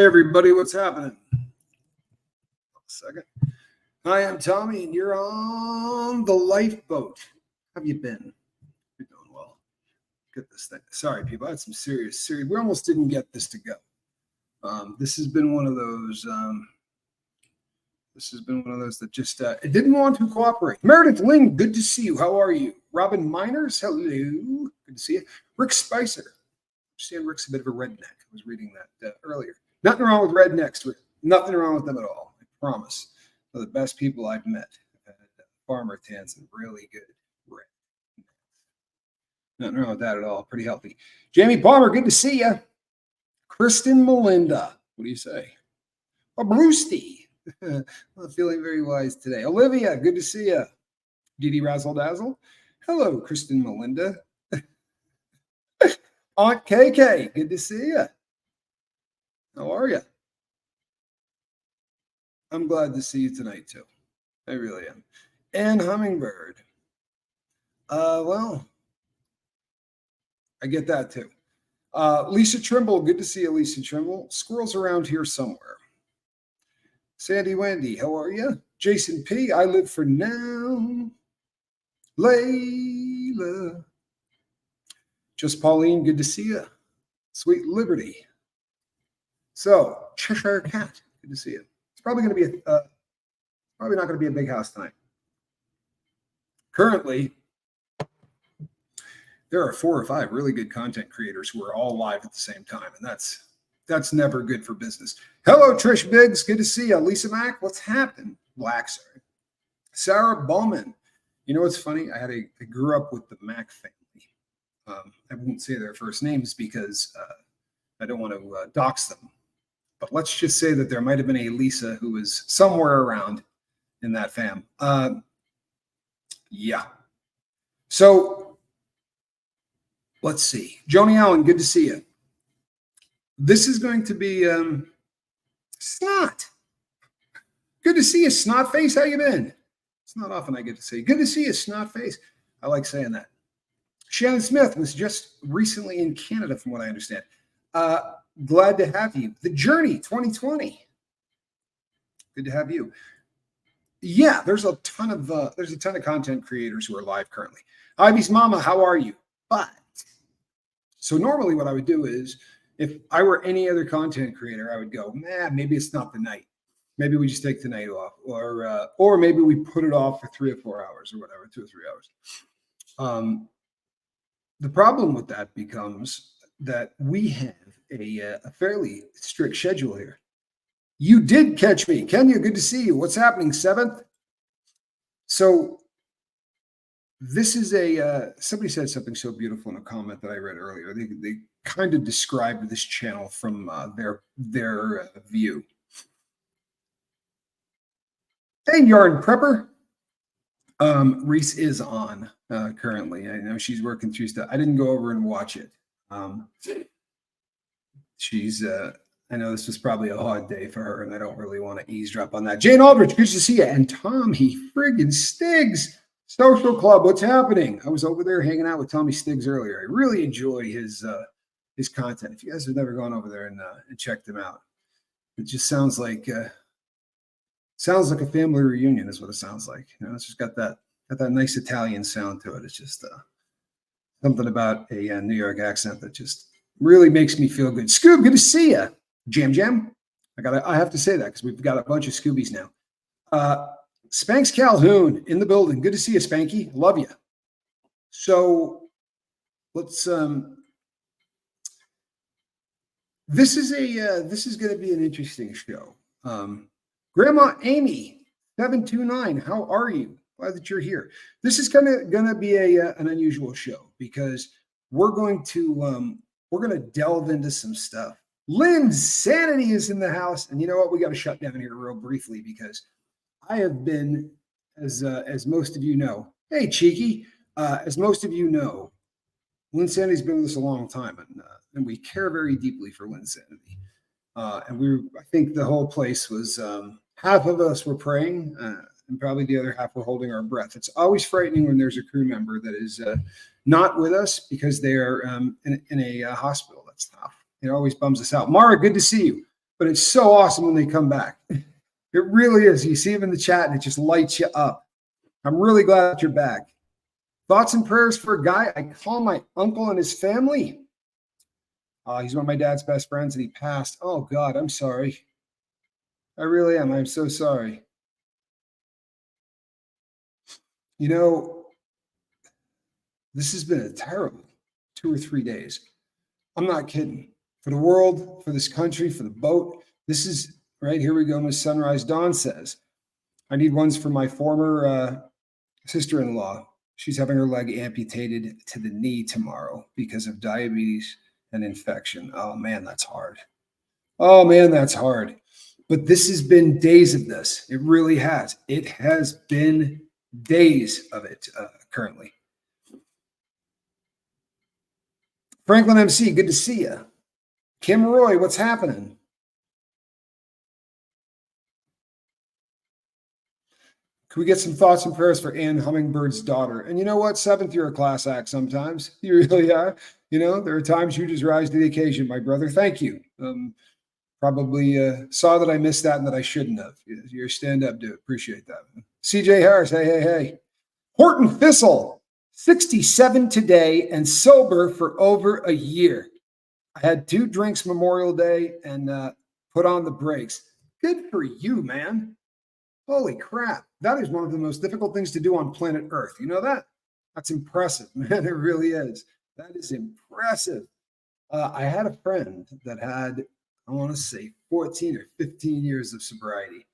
Hey everybody, what's happening? Second. Hi, I'm Tommy, and you're on the lifeboat. How have you been? You're doing well. Get this thing. Sorry, people. I had some serious. We almost didn't get this to go. This has been one of those. That just it didn't want to cooperate. Meredith Ling, good to see you. How are you? Robin Miners, hello. Good to see you. Rick Spicer. I'm seeing Rick's a bit of a redneck. I was reading that earlier. Nothing wrong with rednecks. Nothing wrong with them at all. I promise. They're the best people I've met. Farmer tans and really good red. Nothing wrong with that at all. Pretty healthy. Jamie Palmer, good to see you. Kristen Melinda, what do you say? Oh, Brewsty. I'm feeling very wise today. Olivia, good to see you. Dee Dee Razzle Dazzle. Hello, Kristen Melinda. Aunt KK, good to see you. How are you? I'm glad to see you tonight, too. I really am. And Hummingbird. Well, I get that, too. Lisa Trimble, good to see you, Lisa Trimble. Squirrels around here somewhere. Sandy Wendy, how are you? Jason P, I live for now. Layla. Just Pauline, good to see you. Sweet Liberty. So, Cheshire Cat, good to see you. It's probably going to be probably not going to be a big house tonight. Currently, there are 4 or 5 really good content creators who are all live at the same time, and that's never good for business. Hello, Trish Biggs, good to see you. Lisa Mack, what's happening? Black, sorry. Sarah Bowman. You know what's funny? I grew up with the Mack family. I won't say their first names because I don't want to dox them. But let's just say that there might have been a Lisa who was somewhere around in that fam. Yeah. So let's see. Joni Allen, good to see you. This is going to be Snot. Good to see you, Snot Face. How you been? It's not often I get to say good to see you, Snot Face. I like saying that. Shannon Smith was just recently in Canada, from what I understand. Glad to have you. The Journey 2020. Good to have you. Yeah, there's a ton of content creators who are live currently. Ivy's Mama, how are you? But so normally what I would do is if I were any other content creator, I would go, maybe it's not the night. Maybe we just take the night off, or maybe we put it off for 3 or 4 hours or whatever, 2 or 3 hours. The problem with that becomes that we have a fairly strict schedule here. You did catch me. Kenya, good to see you. What's happening, 7th? So this is somebody said something so beautiful in a comment that I read earlier. They kind of described this channel from their view. Hey, Yarn Prepper. Reese is on currently. I know she's working through stuff. I didn't go over and watch it. I know this was probably a hard day for her, and I don't really want to eavesdrop on that. Jane Aldrich, good to see you. And Tommy friggin' Stiggs, Social Club, what's happening? I was over there hanging out with Tommy Stiggs earlier. I really enjoy his content. If you guys have never gone over there and checked him out, it just sounds like a family reunion is what it sounds like. You know, it's just got that nice Italian sound to it. It's just something about a New York accent that just really makes me feel good. Scoob, good to see you. Jam. I have to say that because we've got a bunch of Scoobies now. Spanks Calhoun in the building. Good to see you, Spanky. Love you. So let's this is going to be an interesting show. Grandma Amy 729, how are you? Glad that you're here. This is going to be an unusual show because we're going to delve into some stuff. Lynn's Sanity is in the house, and you know what? We got to shut down here real briefly because I have been, as most of you know, hey Cheeky, as most of you know, Lynn Sanity's been with us a long time, and we care very deeply for Lynn Sanity. And I think the whole place was half of us were praying, and probably the other half were holding our breath. It's always frightening when there's a crew member that is not with us because they are in a hospital. That's tough. It always bums us out. Mara, good to see you. but it's so awesome when they come back. It really is. You see them in the chat and it just lights you up. I'm really glad that you're back. Thoughts and prayers for a guy I call my uncle and his family. He's one of my dad's best friends and he passed. Oh, God, I'm sorry. I really am. I'm so sorry. You know, this has been a terrible 2 or 3 days. I'm not kidding. For the world, for this country, for the boat, this is right here we go. Miss Sunrise Dawn says, I need ones for my former sister-in-law. She's having her leg amputated to the knee tomorrow because of diabetes and infection. Oh, man, that's hard. Oh, man, that's hard. But this has been days of this. It really has. It has been days of it currently. Franklin MC, good to see you. Kim Roy, what's happening? Can we get some thoughts and prayers for Ann Hummingbird's daughter? And you know what? Seventh, you're a class act sometimes. You really are. You know, there are times you just rise to the occasion, my brother. Thank you. Probably saw that I missed that and that I shouldn't have. You're a stand-up dude. Appreciate that. CJ Harris, hey. Horton Thistle, 67 today and sober for over a year. I had 2 drinks Memorial Day and put on the brakes. Good for you, man. Holy crap. That is one of the most difficult things to do on planet Earth. You know that? That's impressive, man. It really is. That is impressive. I had a friend that had, I want to say, 14 or 15 years of sobriety.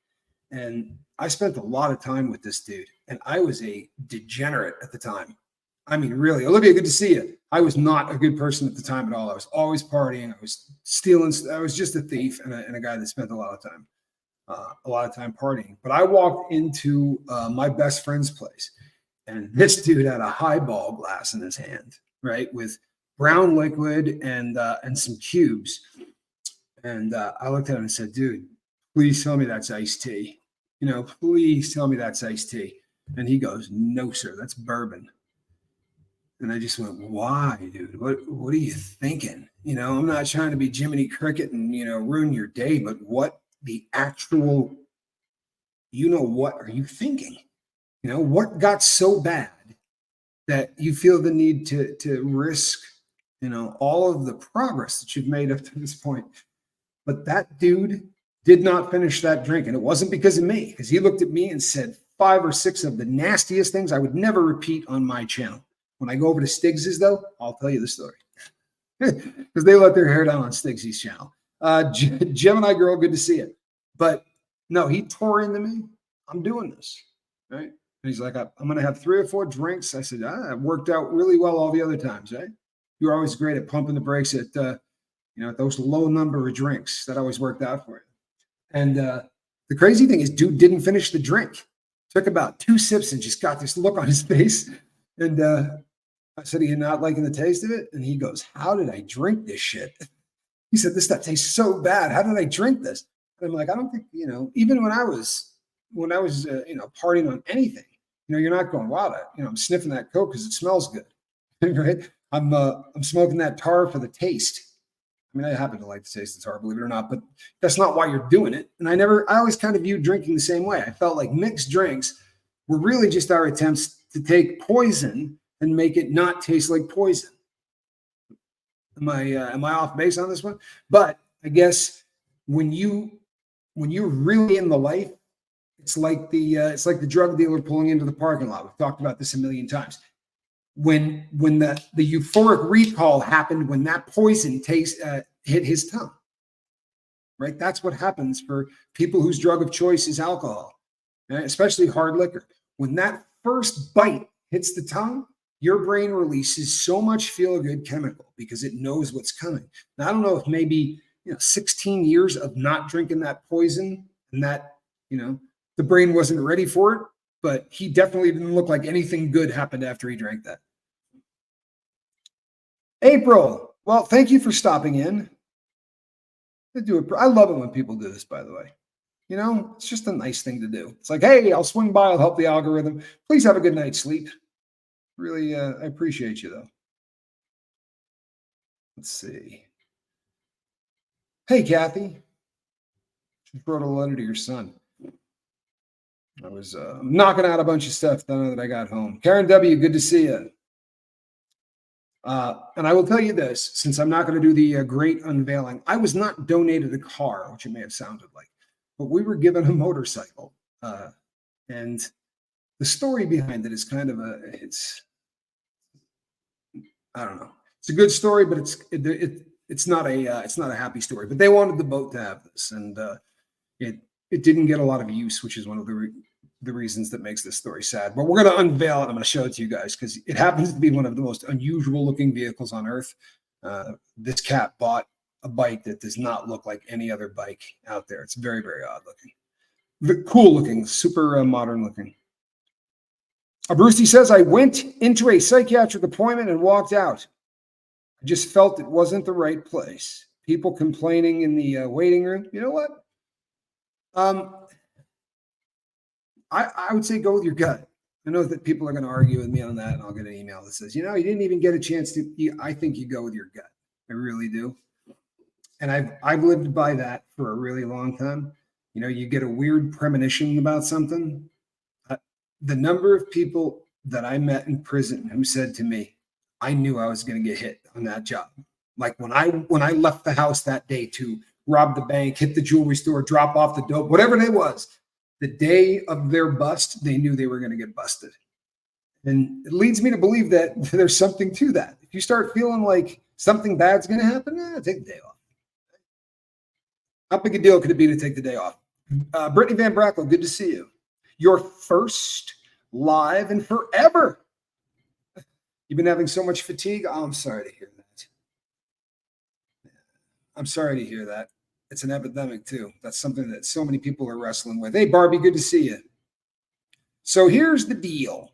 And I spent a lot of time with this dude. And I was a degenerate at the time. I mean, really. Olivia, good to see you. I was not a good person at the time at all. I was always partying. I was stealing. I was just a thief and a guy that spent a lot of time partying. But I walked into my best friend's place, and this dude had a highball glass in his hand, right, with brown liquid and some cubes. And I looked at him and said, "Dude, please tell me that's iced tea. You know, please tell me that's iced tea." And he goes, "No, sir, that's bourbon." And I just went, "Why, dude? What are you thinking? You know, I'm not trying to be Jiminy Cricket and, you know, ruin your day, but what the actual, what are you thinking? You know, what got so bad that you feel the need to risk, all of the progress that you've made up to this point?" But that dude did not finish that drink. And it wasn't because of me, because he looked at me and said 5 or 6 of the nastiest things I would never repeat on my channel. When I go over to Stiggs's, though, I'll tell you the story. Because they let their hair down on Stiggs's channel. Gemini girl, good to see you. But no, he tore into me. I'm doing this, right? And he's like, I'm going to have 3 or 4 drinks. I said, it worked out really well all the other times, right? You're always great at pumping the brakes at, at those low number of drinks. That always worked out for you. And the crazy thing is, dude didn't finish the drink. Took about 2 sips and just got this look on his face. And I said, "Are you not liking the taste of it?" And he goes, "How did I drink this shit?" He said, "This stuff tastes so bad. How did I drink this?" And I'm like, I don't think, even when I was partying on anything, you're not going, "Wow, I'm sniffing that Coke because it smells good." Right? I'm smoking that tar for the taste. I mean, I happen to like the taste of tar, believe it or not, but that's not why you're doing it. And I always kind of viewed drinking the same way. I felt like mixed drinks were really just our attempts to take poison and make it not taste like poison. Am I off base on this one? But I guess when you're really in the life, it's like the drug dealer pulling into the parking lot. We've talked about this a million times. When the euphoric recall happened, when that poison hit his tongue, right? That's what happens for people whose drug of choice is alcohol, right? Especially hard liquor. When that first bite hits the tongue, your brain releases so much feel-good chemical because it knows what's coming. Now, I don't know if maybe 16 years of not drinking that poison and that the brain wasn't ready for it, but he definitely didn't look like anything good happened after he drank that. April, well, thank you for stopping in. I love it when people do this, by the way. It's just a nice thing to do. It's like, hey, I'll swing by, I'll help the algorithm. Please have a good night's sleep. Really, I appreciate you, though. Let's see. Hey, Kathy. Just wrote a letter to your son. I was knocking out a bunch of stuff now that I got home. Karen W., good to see you. And I will tell you this, since I'm not going to do the great unveiling, I was not donated a car, which it may have sounded like, but we were given a motorcycle. And the story behind it is kind of I don't know. It's a good story, but it's not a happy story. But they wanted the boat to have this, and it didn't get a lot of use, which is one of the reasons that makes this story sad. But we're going to unveil it. I'm going to show it to you guys because it happens to be one of the most unusual looking vehicles on earth. This cat bought a bike that does not look like any other bike out there. It's very, very odd looking, cool looking, super modern looking. Brucey says, I went into a psychiatric appointment and walked out. I just felt it wasn't the right place. People complaining in the waiting room. You know what? I would say go with your gut. I know that people are going to argue with me on that, and I'll get an email that says, you didn't even get a chance to. I think you go with your gut. I really do. And I've lived by that for a really long time. You get a weird premonition about something. The number of people that I met in prison who said to me, I knew I was going to get hit on that job. Like when I left the house that day to rob the bank, hit the jewelry store, drop off the dope, whatever it was, the day of their bust, they knew they were going to get busted. And it leads me to believe that there's something to that. If you start feeling like something bad's going to happen, take the day off. How big a deal could it be to take the day off? Brittany Van Brackle, good to see you. Your first live in forever. You've been having so much fatigue. Oh, I'm sorry to hear that. I'm sorry to hear that. It's an epidemic too. That's something that so many people are wrestling with. Hey, Barbie, good to see you. So here's the deal.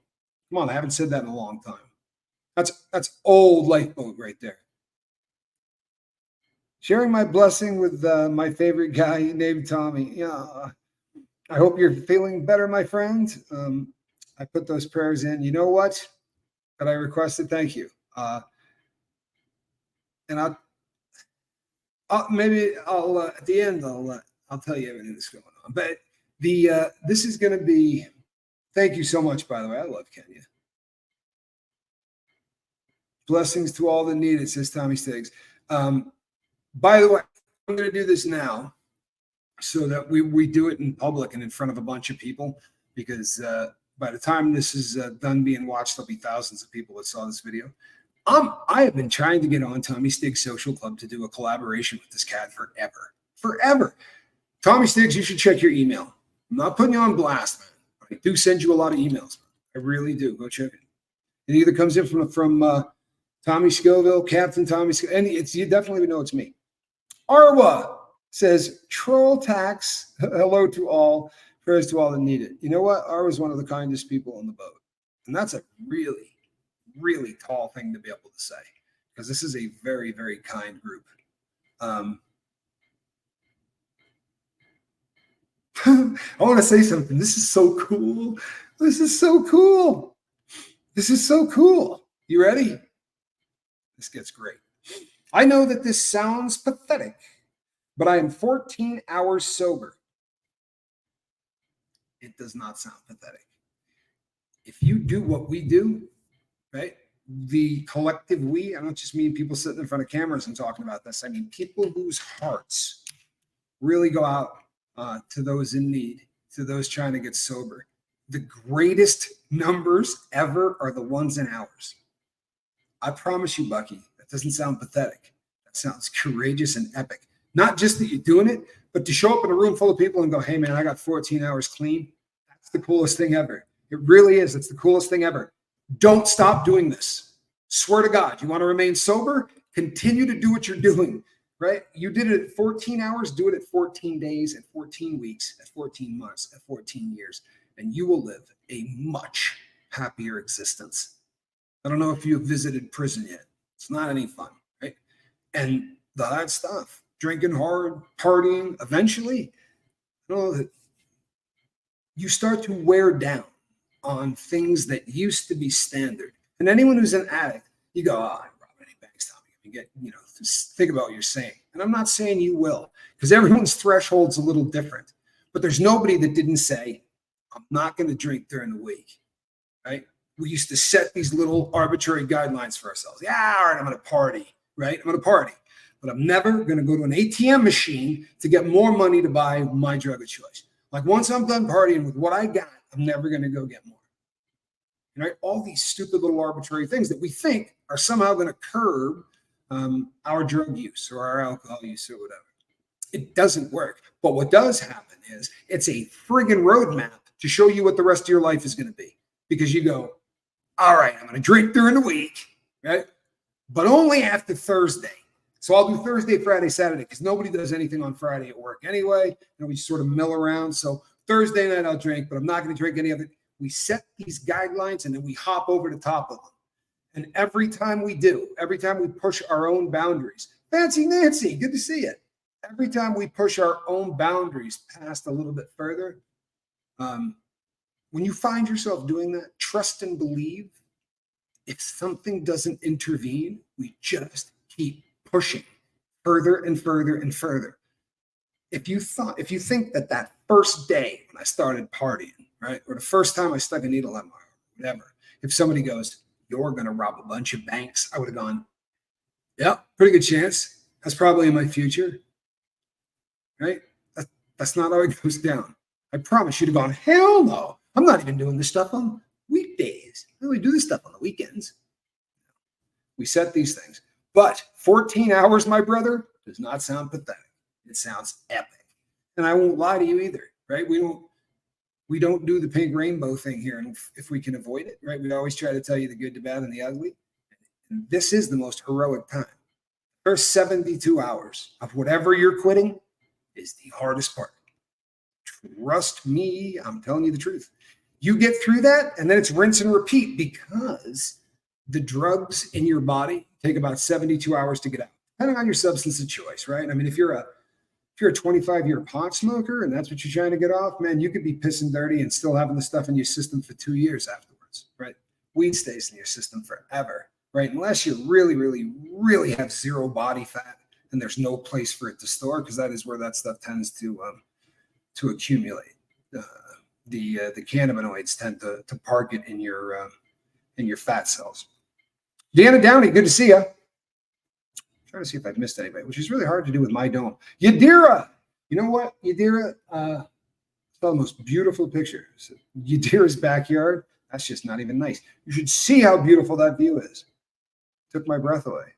Come on, I haven't said that in a long time. That's old lifeboat right there. Sharing my blessing with my favorite guy named Tommy. Yeah. I hope you're feeling better, my friend. I put those prayers in. You know what? That I requested. Thank you. And I'll at the end I'll tell you everything that's going on. But this is going to be. Thank you so much, by the way. I love Kenya. Blessings to all that need it, says Tommy Stiggs. By the way, I'm going to do this now, so that we do it in public and in front of a bunch of people, because by the time this is done being watched, there'll be thousands of people that saw this video. I have been trying to get on Tommy Stiggs Social Club to do a collaboration with this cat forever. Tommy Stiggs, you should check your email. I'm not putting you on blast, man. I do send you a lot of emails. I really do. Go check it. It either comes in from Tommy Scoville, Captain Tommy Scoville, and you definitely know it's me. Arwa says, troll tax, hello to all, prayers to all that need it. You know what? Arwa is one of the kindest people on the boat. And that's a really, really tall thing to be able to say, because this is a very, very kind group. I want to say something. This is so cool. You ready? This gets great. I know that this sounds pathetic, but I am 14 hours sober. It does not sound pathetic. If you do what we do, right? The collective we, I don't just mean people sitting in front of cameras and talking about this. I mean people whose hearts really go out to those in need, to those trying to get sober. The greatest numbers ever are the ones in ours. I promise you, Bucky, that doesn't sound pathetic. That sounds courageous and epic. Not just that you're doing it, but to show up in a room full of people and go, hey, man, I got 14 hours clean. That's the coolest thing ever. It really is. It's the coolest thing ever. Don't stop doing this. Swear to God, you want to remain sober? Continue to do what you're doing, right? You did it at 14 hours. Do it at 14 days, at 14 weeks, at 14 months, at 14 years, and you will live a much happier existence. I don't know if you've visited prison yet. It's not any fun, right? And that stuff, drinking hard, partying, eventually, you start to wear down on things that used to be standard. And anyone who's an addict, you go, I ain't robbing any banks, Tommy. You get, just think about what you're saying. And I'm not saying you will, because everyone's threshold's a little different. But there's nobody that didn't say, I'm not going to drink during the week, right? We used to set these little arbitrary guidelines for ourselves. Yeah, all right, I'm going to party, right? I'm going to party. But I'm never going to go to an ATM machine to get more money to buy my drug of choice. Like once I'm done partying with what I got, I'm never going to go get more. Right? All these stupid little arbitrary things that we think are somehow going to curb our drug use or our alcohol use or whatever. It doesn't work. But what does happen is it's a friggin' roadmap to show you what the rest of your life is going to be. Because you go, all right, I'm going to drink during the week, right? But only after Thursday. So I'll do Thursday, Friday, Saturday, because nobody does anything on Friday at work anyway. And we sort of mill around. So Thursday night I'll drink, but I'm not going to drink any of it. We set these guidelines and then we hop over the top of them. And every time we push our own boundaries, Fancy Nancy, good to see you. Every time we push our own boundaries past a little bit further, when you find yourself doing that, trust and believe. If something doesn't intervene, we just keep pushing further and further and further. If you think that first day when I started partying, right, or the first time I stuck a needle in my arm, whatever, if somebody goes, you're going to rob a bunch of banks, I would have gone, yeah, pretty good chance. That's probably in my future, right? That's not how it goes down. I promise you'd have gone, hell no. I'm not even doing this stuff on weekdays. I only do this stuff on the weekends. We set these things. But 14 hours, my brother, does not sound pathetic. It sounds epic. And I won't lie to you either, right? We don't do the pink rainbow thing here. And if we can avoid it, right? We always try to tell you the good, the bad, and the ugly. And this is the most heroic time. First 72 hours of whatever you're quitting is the hardest part. Trust me, I'm telling you the truth. You get through that, and then it's rinse and repeat because the drugs in your body take about 72 hours to get out, depending on your substance of choice, right? I mean, if you're a 25-year pot smoker and that's what you're trying to get off, man, you could be pissing dirty and still having the stuff in your system for 2 years afterwards, right? Weed stays in your system forever, right? Unless you really, really, really have zero body fat and there's no place for it to store, because that is where that stuff tends to accumulate. The cannabinoids tend to park it in your fat cells. Deanna Downey, good to see you. Trying to see if I've missed anybody, which is really hard to do with my dome. Yadira, you know what? Yadira, saw the most beautiful pictures. Yadira's backyard. That's just not even nice. You should see how beautiful that view is. Took my breath away.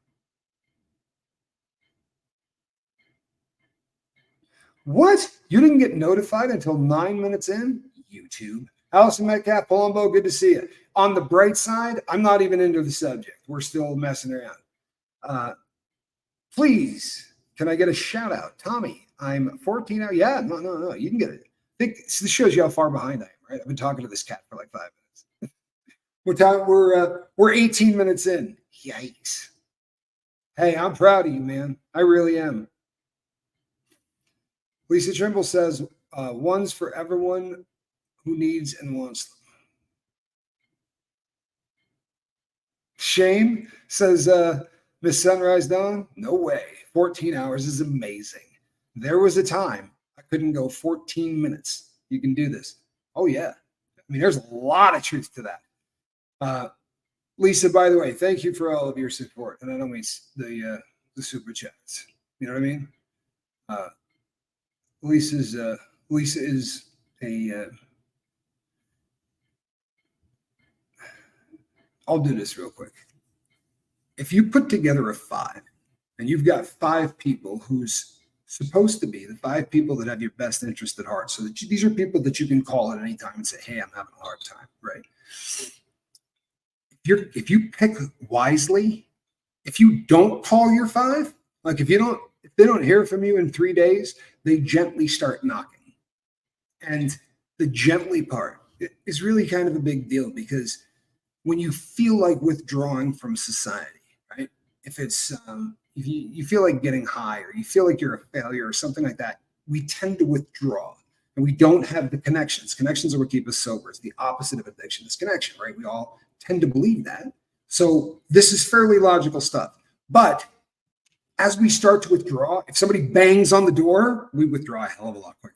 What? You didn't get notified until 9 minutes in? YouTube. Allison Metcalf, Palumbo, good to see you. On the bright side, I'm not even into the subject. We're still messing around. Please, can I get a shout out? Tommy, I'm 14 out. Yeah, no. You can get it. This shows you how far behind I am, right? I've been talking to this cat for like 5 minutes. We're 18 minutes in. Yikes. Hey, I'm proud of you, man. I really am. Lisa Trimble says, one's for everyone who needs and wants them. Shame says, Miss Sunrise Dawn, no way. 14 hours is amazing. There was a time I couldn't go 14 minutes. You can do this. Oh, yeah. I mean, there's a lot of truth to that. Lisa, by the way, thank you for all of your support. And I don't mean the super chats. You know what I mean? Lisa is a I'll do this real quick. If you put together a 5 and you've got 5 people who's supposed to be the 5 people that have your best interest at heart, so that these are people that you can call at any time and say, hey, I'm having a hard time, right? If you pick wisely, if you don't call your 5, like if they don't hear from you in 3 days, they gently start knocking. And the gently part is really kind of a big deal, because when you feel like withdrawing from society, right? If it's if you feel like getting high, or you feel like you're a failure or something like that, we tend to withdraw, and we don't have the connections. Connections are what keep us sober. It's the opposite of addiction. It's connection, right? We all tend to believe that. So this is fairly logical stuff. But as we start to withdraw, if somebody bangs on the door, we withdraw a hell of a lot quicker.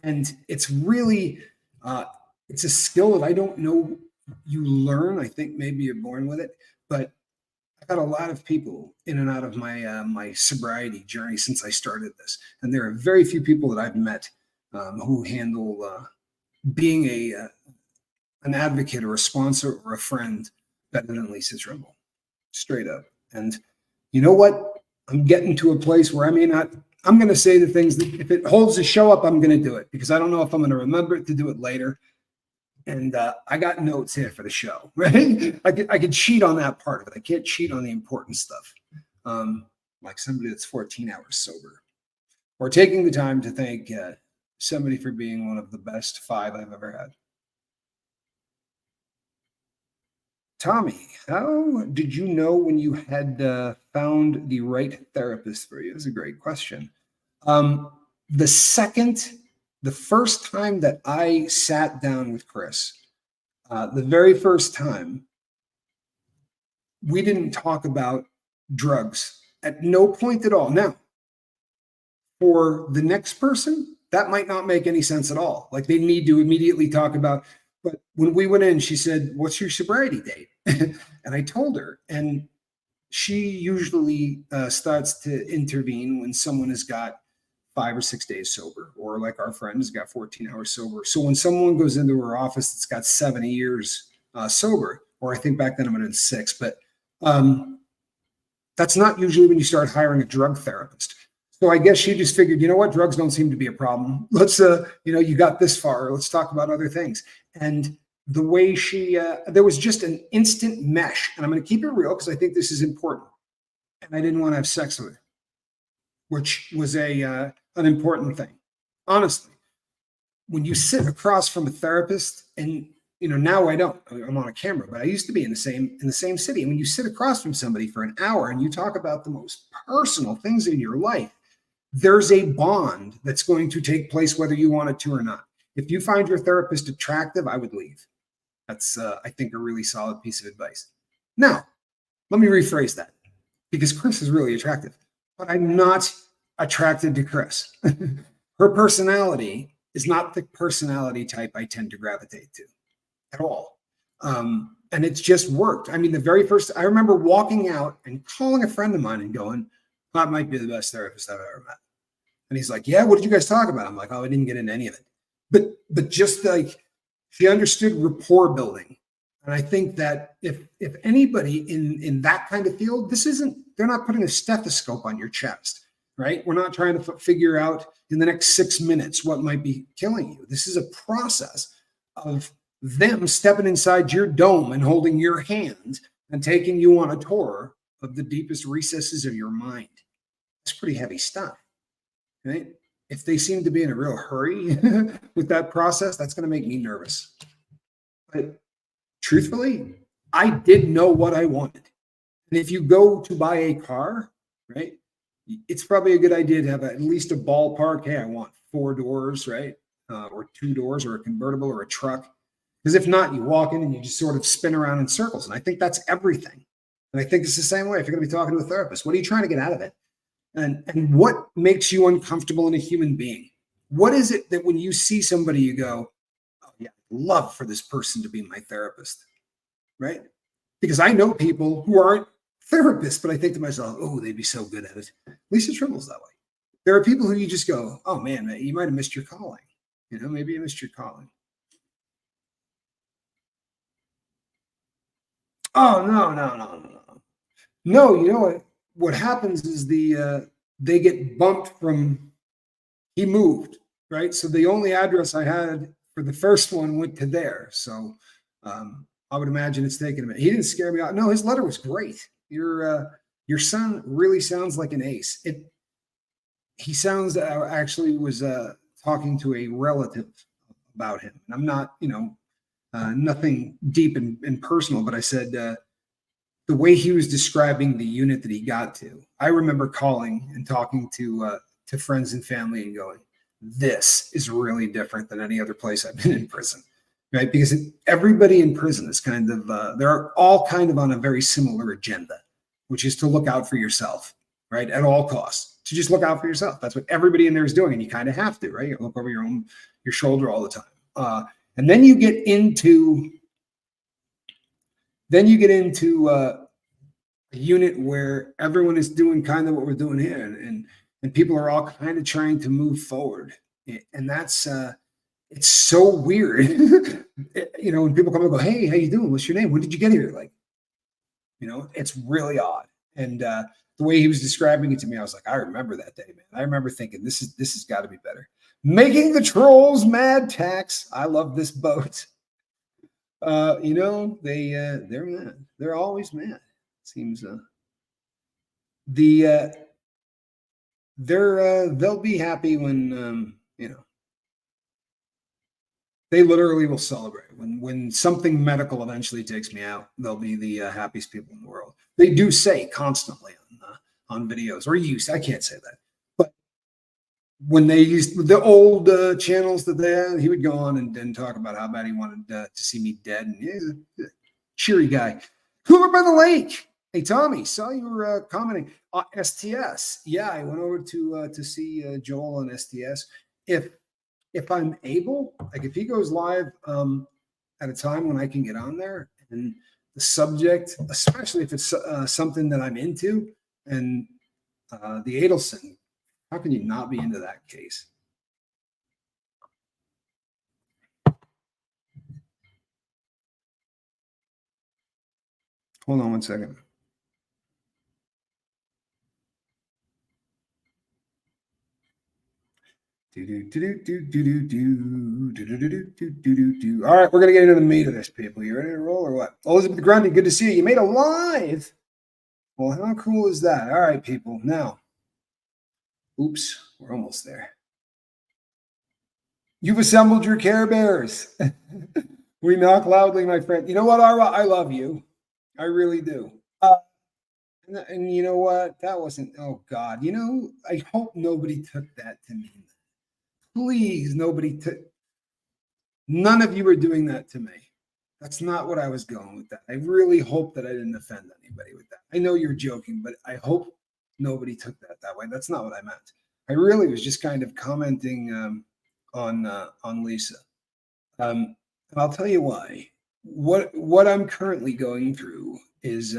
And it's really, it's a skill that I don't know you learn. I think maybe you're born with it, but I've had a lot of people in and out of my my sobriety journey since I started this, and there are very few people that I've met who handle being an advocate or a sponsor or a friend better than Lisa Trimble, straight up. And you know what? I'm getting to a place where I may not. I'm going to say the things that if it holds the show up, I'm going to do it because I don't know if I'm going to remember it to do it later. And I got notes here for the show, right? I could cheat on that part of it. I can't cheat on the important stuff, like somebody that's 14 hours sober, or taking the time to thank somebody for being one of the best 5 I've ever had. Tommy, how did you know when you had found the right therapist for you? That's a great question. The first time that I sat down with Chris, the very first time, we didn't talk about drugs at no point at all. Now, for the next person, that might not make any sense at all. Like they need to immediately talk about, but when we went in, she said, "What's your sobriety date?" And I told her, and she usually starts to intervene when someone has got 5 or 6 days sober, or like our friend has got 14 hours sober. So when someone goes into her office that's got 7 years sober, or I think back then I'm in 6, but that's not usually when you start hiring a drug therapist. So I guess she just figured, you know what, drugs don't seem to be a problem. Let's, you got this far. Let's talk about other things. And the way there was just an instant mesh. And I'm going to keep it real because I think this is important. And I didn't want to have sex with her, which was an important thing. Honestly, when you sit across from a therapist, and now I don't, I'm on a camera, but I used to be in the same city. And when you sit across from somebody for an hour and you talk about the most personal things in your life, there's a bond that's going to take place whether you want it to or not. If you find your therapist attractive, I would leave. That's, I think, a really solid piece of advice. Now, let me rephrase that, because Chris is really attractive, but I'm not attracted to Chris. Her personality is not the personality type I tend to gravitate to at all. And it's just worked. I mean, the very first, I remember walking out and calling a friend of mine and going, "That might be the best therapist I've ever met." And he's like, "Yeah, what did you guys talk about?" I'm like, "Oh, I didn't get into any of it." But just like, she understood rapport building. And I think that if anybody in that kind of field, they're not putting a stethoscope on your chest, right? We're not trying to figure out in the next 6 minutes what might be killing you. This is a process of them stepping inside your dome and holding your hand and taking you on a tour of the deepest recesses of your mind. It's pretty heavy stuff, right? If they seem to be in a real hurry with that process, that's going to make me nervous. But truthfully, I did know what I wanted. And if you go to buy a car, right, it's probably a good idea to have at least a ballpark. Hey, I want 4 doors, right? Or 2 doors, or a convertible, or a truck. Because if not, you walk in and you just sort of spin around in circles. And I think that's everything. And I think it's the same way if you're going to be talking to a therapist. What are you trying to get out of it? And what makes you uncomfortable in a human being? What is it that when you see somebody, you go, "Oh yeah, I'd love for this person to be my therapist," right? Because I know people who aren't therapists, but I think to myself, "Oh, they'd be so good at it." Lisa Trimble's that way. There are people who you just go, "Oh man, you might have missed your calling." Maybe you missed your calling. Oh, no. No, you know what happens is they get bumped from, he moved, right? So the only address I had for the first one went to there. So I would imagine it's taken a minute. He didn't scare me out. No, his letter was great. Your son really sounds like an ace. He sounds actually was talking to a relative about him. And I'm not, nothing deep and personal, but I said, the way he was describing the unit that he got to, I remember calling and talking to friends and family and going, "This is really different than any other place I've been in prison," right? Because everybody in prison is kind of, they're all kind of on a very similar agenda, which is to look out for yourself, right? At all costs, to just look out for yourself. That's what everybody in there is doing. And you kind of have to, right? You look over your shoulder all the time. And then you get into, a unit where everyone is doing kind of what we're doing here. And people are all kind of trying to move forward. And that's, it's so weird. When people come and go, hey, how you doing? What's your name? When did you get here? Like, it's really odd. And the way he was describing it to me, I was like, I remember that day, man. I remember thinking, this has got to be better. Making the trolls mad tax. I love this boat. They're mad. They're always mad. Seems they'll be happy when they literally will celebrate when something medical eventually takes me out. They'll be the happiest people in the world. They do say constantly on videos, or used. I can't say that, but when they used the old channels that they had, he would go on and talk about how bad he wanted to see me dead. And he's a cheery guy. Cooler by the Lake. Hey Tommy, saw you were commenting on STS. Yeah, I went over to see Joel on STS. If I'm able, like if he goes live at a time when I can get on there, and the subject, especially if it's something that I'm into, and the Adelson, how can you not be into that case? Hold on one second. All right, we're gonna get into the meat of this, people. You ready to roll or what? Elizabeth Grundy, good to see you. You made a live. Well, how cool is that? All right, people. Now, oops, we're almost there. You've assembled your Care Bears. We knock loudly, my friend. You know what, Arwa? I love you. I really do. And you know what? That wasn't. Oh God. I hope nobody took that to mean. Please, none of you are doing that to me. That's not what I was going with that. I really hope that I didn't offend anybody with that. I know you're joking, but I hope nobody took that way. That's not what I meant. I really was just kind of commenting on Lisa. And I'll tell you why. What I'm currently going through is,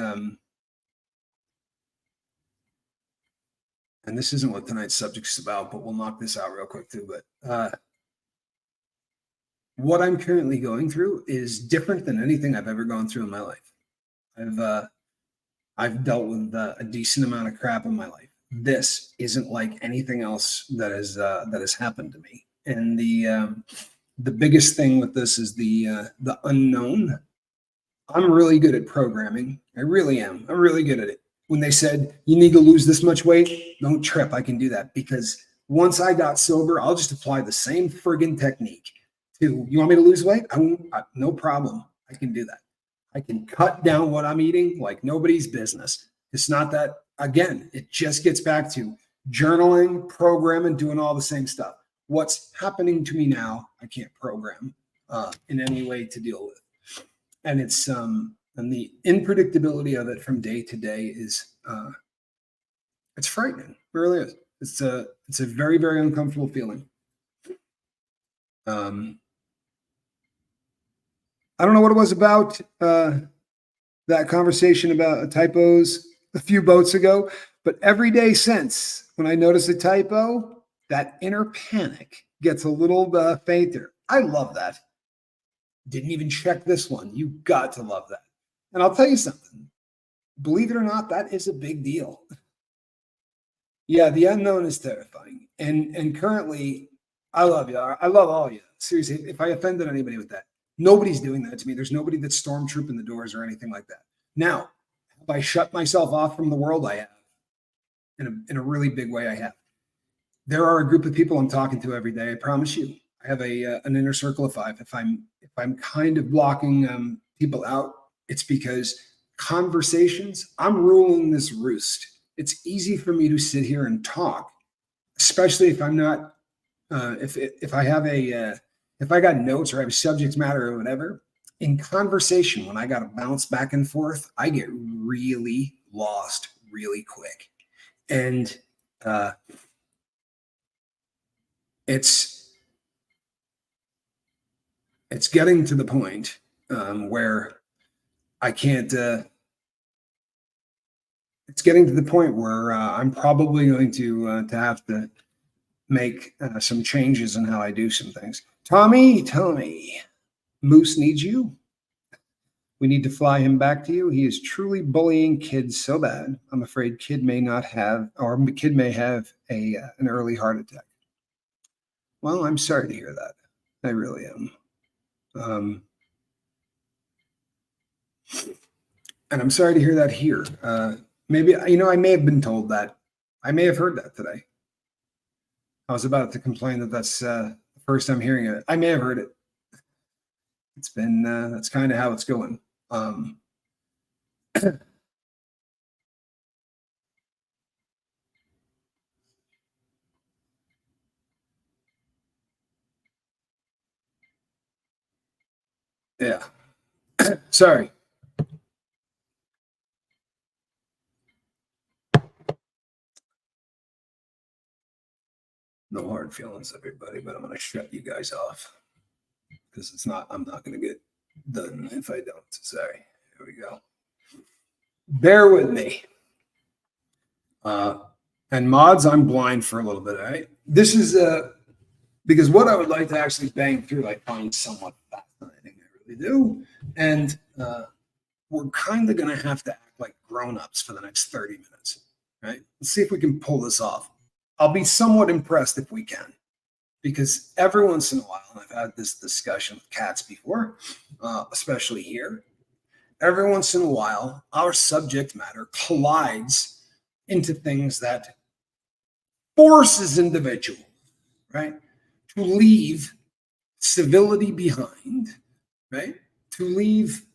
and this isn't what tonight's subject is about, but we'll knock this out real quick too. But what I'm currently going through is different than anything I've ever gone through in my life. I've dealt with a decent amount of crap in my life. This isn't like anything else that has happened to me. And the biggest thing with this is the unknown. I'm really good at programming. I really am. I'm really good at it. When they said you need to lose this much weight, don't trip. I can do that, because once I got sober, I'll just apply the same friggin' technique. You want me to lose weight? No problem. I can do that. I can cut down what I'm eating like nobody's business. It's not that, again, it just gets back to journaling, programming, doing all the same stuff. What's happening to me now, I can't program in any way to deal with. And it's and the unpredictability of it from day to day is it's frightening. It really is. It's a very, very uncomfortable feeling. I don't know what it was about that conversation about typos a few boats ago, but every day since, when I notice a typo, that inner panic gets a little fainter. I love that. Didn't even check this one. You got to love that. And I'll tell you something. Believe it or not, that is a big deal. Yeah, the unknown is terrifying. And currently, I love you. I love all of you. Seriously, if I offended anybody with that, nobody's doing that to me. There's nobody that's stormtrooping the doors or anything like that. Now, have I shut myself off from the world? I have. In a really big way, I have. There are a group of people I'm talking to every day. I promise you. I have an inner circle of 5. If I'm kind of blocking people out, it's because conversations, I'm ruling this roost. It's easy for me to sit here and talk, especially if I'm not, if I have if I got notes or I have subject matter or whatever. In conversation, when I got to bounce back and forth, I get really lost really quick. And it's getting to the point where I can't. It's getting to the point where I'm probably going to have to make some changes in how I do some things. Tommy, Moose needs you. We need to fly him back to you. He is truly bullying kids so bad. I'm afraid kid may have an early heart attack. Well, I'm sorry to hear that. I really am. And I'm sorry to hear that here. Maybe, I may have been told that. I may have heard that today. I was about to complain that that's the first time hearing it. I may have heard it. It's been, that's kind of how it's going. Yeah. Sorry. No hard feelings, everybody, but I'm going to shut you guys off because I'm not going to get done if I don't. Sorry. Here we go. Bear with me. And mods, I'm blind for a little bit. All right. This is because what I would like to actually bang through, I find somewhat fascinating. I really do. And we're kind of going to have to act like grown-ups for the next 30 minutes. Right. Let's see if we can pull this off. I'll be somewhat impressed if we can, because every once in a while, and I've had this discussion with cats before, especially here, every once in a while, our subject matter collides into things that forces individuals, right, to leave civility behind, right, to leave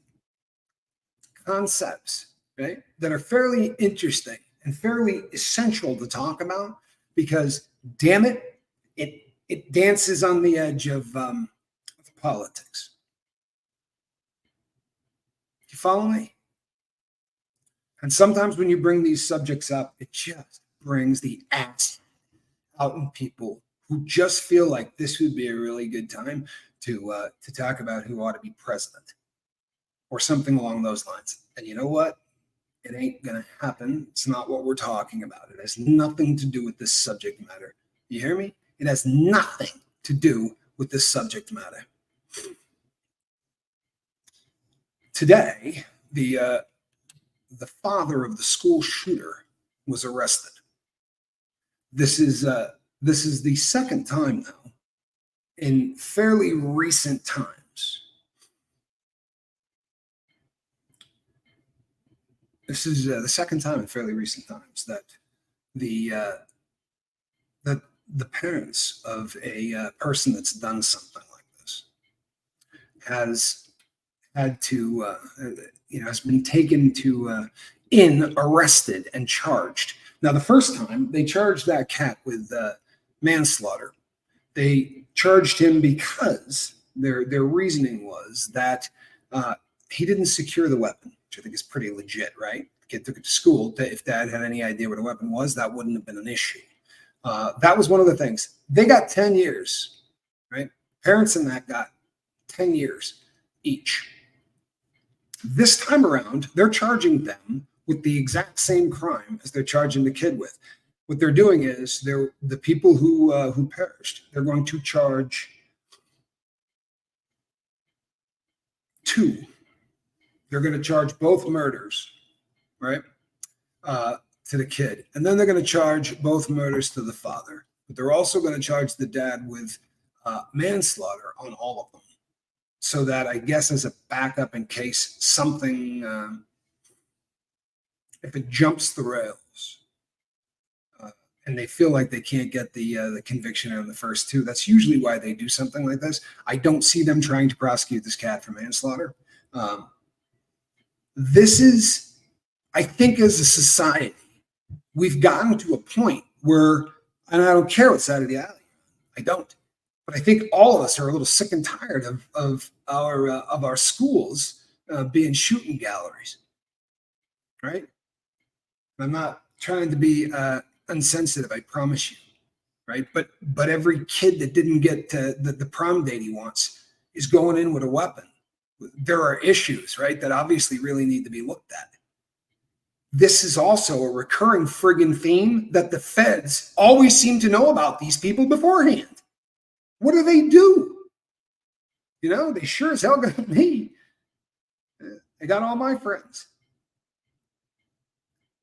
concepts, right, that are fairly interesting and fairly essential to talk about, because damn it, it dances on the edge of politics. You follow me? And sometimes when you bring these subjects up, it just brings the axe out in people who just feel like this would be a really good time to talk about who ought to be president or something along those lines. And you know what? It ain't going to happen. It's not what we're talking about. It has nothing to do with this subject matter. You hear me? It has nothing to do with this subject matter. Today, the father of the school shooter was arrested. This is the second time now in fairly recent times. This is the second time in fairly recent times that the parents of a person that's done something like this has had to, has been taken to arrested and charged. Now, the first time they charged that cat with manslaughter. They charged him because their reasoning was that he didn't secure the weapon, which I think is pretty legit, right? The kid took it to school. If dad had any idea what a weapon was, that wouldn't have been an issue. That was one of the things. They got 10 years, right? Parents in that got 10 years each. This time around, they're charging them with the exact same crime as they're charging the kid with. What they're doing is the people who perished. They're going to charge 2. They're going to charge both murders, right, to the kid, and then they're going to charge both murders to the father. But they're also going to charge the dad with manslaughter on all of them, so that, I guess, as a backup in case something, if it jumps the rails, and they feel like they can't get the conviction on the first 2. That's usually why they do something like this. I don't see them trying to prosecute this cat for manslaughter. This is, I think, as a society, we've gotten to a point where, and I don't care what side of the alley, I don't. But I think all of us are a little sick and tired of our schools being shooting galleries, right? I'm not trying to be unsensitive, I promise you, right? But every kid that didn't get the prom date he wants is going in with a weapon. There are issues, right, that obviously really need to be looked at. This is also a recurring friggin' theme that the feds always seem to know about these people beforehand. What do? You know, they sure as hell got me. They got all my friends.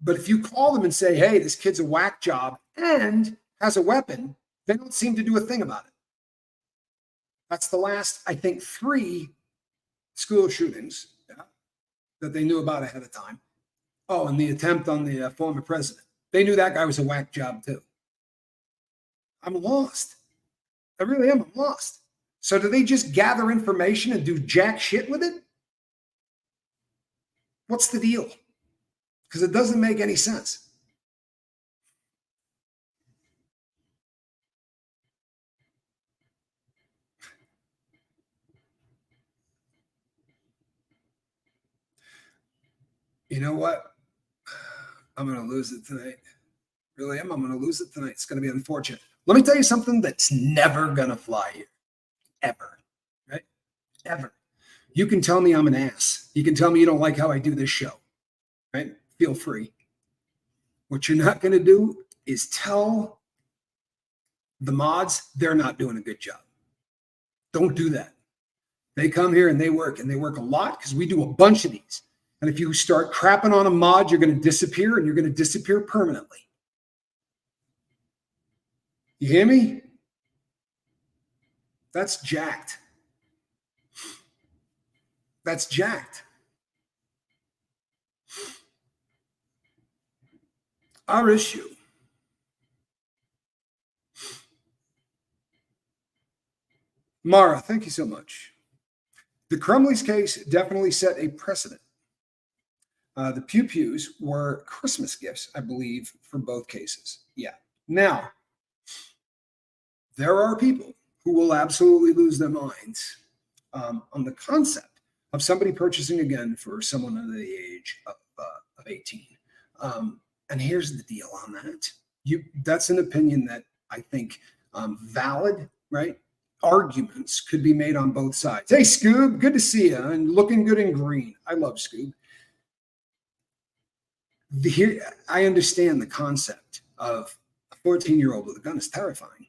But if you call them and say, hey, this kid's a whack job and has a weapon, they don't seem to do a thing about it. That's the last, I think, 3 school shootings that they knew about ahead of time. Oh, and the attempt on the former president. They knew that guy was a whack job too. I'm lost. I really am. I'm lost. So do they just gather information and do jack shit with it? What's the deal? Because it doesn't make any sense. You know what? I'm going to lose it tonight. Really am. I'm going to lose it tonight. It's going to be unfortunate. Let me tell you something that's never going to fly here. Ever. Right? Ever. You can tell me I'm an ass. You can tell me you don't like how I do this show. Right? Feel free. What you're not going to do is tell the mods they're not doing a good job. Don't do that. They come here and they work a lot because we do a bunch of these. And if you start crapping on a mod, you're going to disappear and you're going to disappear permanently. You hear me? That's jacked. That's jacked. Our issue. Mara, thank you so much. The Crumley's case definitely set a precedent. The Pew Pews were Christmas gifts, I believe, for both cases. Yeah. Now, there are people who will absolutely lose their minds on the concept of somebody purchasing a gun for someone under the age of 18. And here's the deal on that. That's an opinion that I think valid, right? Arguments could be made on both sides. Hey, Scoob, good to see you. And looking good in green. I love Scoob. Here, I understand the concept of a 14-year-old with a gun is terrifying.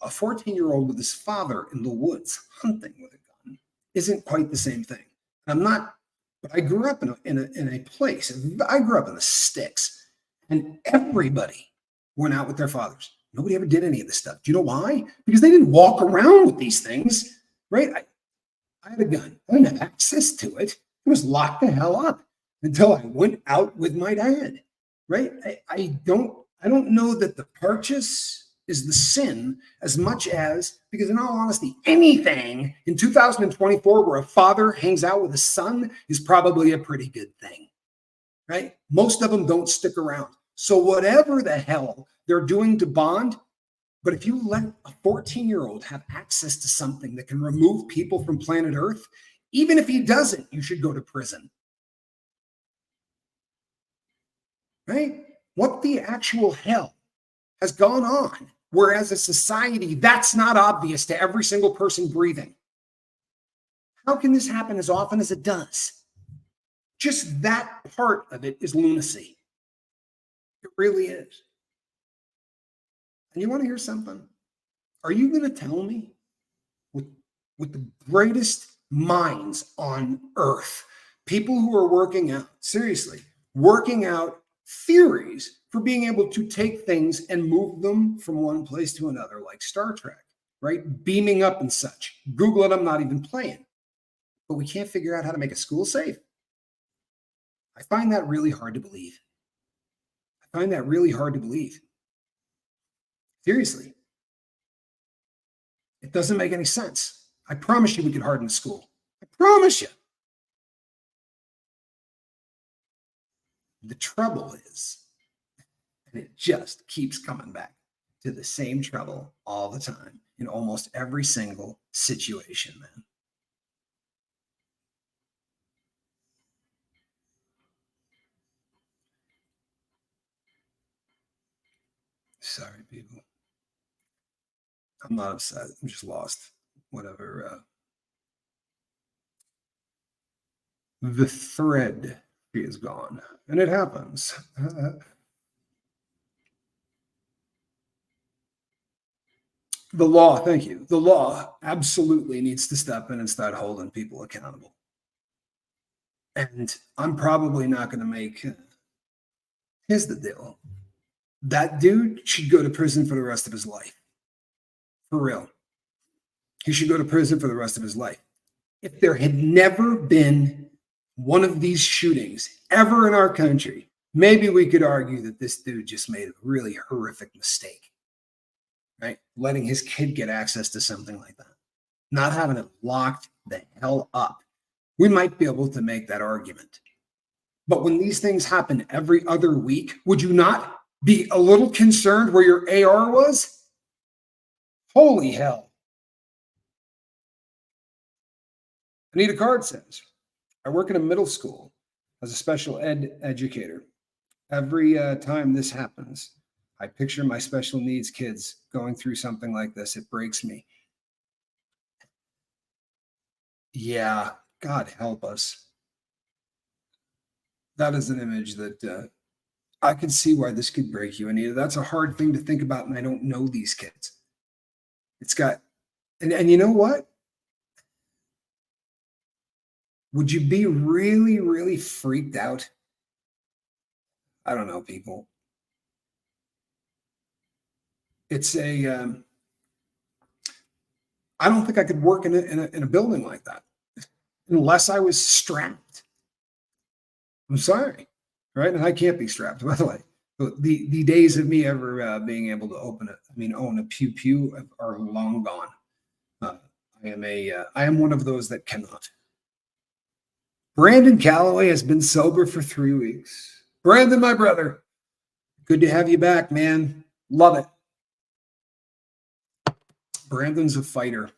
A 14-year-old with his father in the woods hunting with a gun isn't quite the same thing. But I grew up in a place. I grew up in the sticks, and everybody went out with their fathers. Nobody ever did any of this stuff. Do you know why? Because they didn't walk around with these things, right? I had a gun. I didn't have access to it. It was locked the hell up until I went out with my dad, right? I don't know that the purchase is the sin as much as, because in all honesty, anything in 2024 where a father hangs out with a son is probably a pretty good thing, right? Most of them don't stick around. So whatever the hell they're doing to bond, but if you let a 14-year-old have access to something that can remove people from planet Earth, even if he doesn't, you should go to prison. Right? What the actual hell has gone on? Whereas a society, that's not obvious to every single person breathing. How can this happen as often as it does? Just that part of it is lunacy. It really is. And you want to hear something? Are you going to tell me with the greatest minds on earth, people who are working out, seriously, working out theories for being able to take things and move them from one place to another, like Star Trek, right? Beaming up and such. Google it, I'm not even playing. But we can't figure out how to make a school safe. I find that really hard to believe. I find that really hard to believe. Seriously. It doesn't make any sense. I promise you we could harden the school. I promise you. The trouble is, and it just keeps coming back to the same trouble all the time in almost every single situation, man. Sorry, people. I'm not upset. I'm just lost. Whatever. The thread is gone. And it happens. The law, thank you. The law absolutely needs to step in and start holding people accountable. And I'm probably not going to make. Here's the deal. That dude should go to prison for the rest of his life. For real. He should go to prison for the rest of his life. If there had never been one of these shootings ever in our country, maybe we could argue that this dude just made a really horrific mistake, right? Letting his kid get access to something like that, not having it locked the hell up. We might be able to make that argument. But when these things happen every other week, would you not be a little concerned where your AR was? Holy hell. Anita Card says, I work in a middle school as a special ed educator. Every time this happens, I picture my special needs kids going through something like this. It breaks me. Yeah, God help us. That is an image that I can see why this could break you, Anita. That's a hard thing to think about, and I don't know these kids. It's got, and you know what? Would you be really, really freaked out? I don't know, people. It's I don't think I could work in a building like that unless I was strapped. I'm sorry, right? And I can't be strapped, by the way. The days of me ever being able to own a pew pew are long gone. I am one of those that cannot. Brandon Calloway has been sober for 3 weeks. Brandon, my brother, good to have you back, man. Love it. Brandon's a fighter.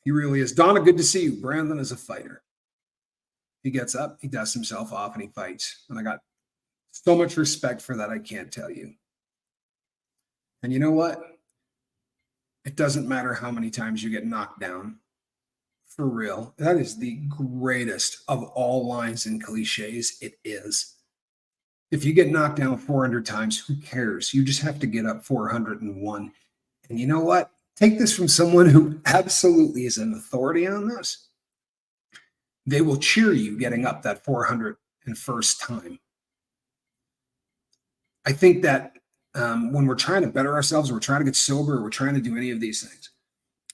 He really is. Donna, good to see you. Brandon is a fighter. He gets up, he dusts himself off, and he fights. And I got so much respect for that, I can't tell you. And you know what? It doesn't matter how many times you get knocked down. For real. That is the greatest of all lines and cliches. It is. If you get knocked down 400 times, who cares? You just have to get up 401. And you know what? Take this from someone who absolutely is an authority on this. They will cheer you getting up that 401st time. I think that when we're trying to better ourselves, or we're trying to get sober, or we're trying to do any of these things,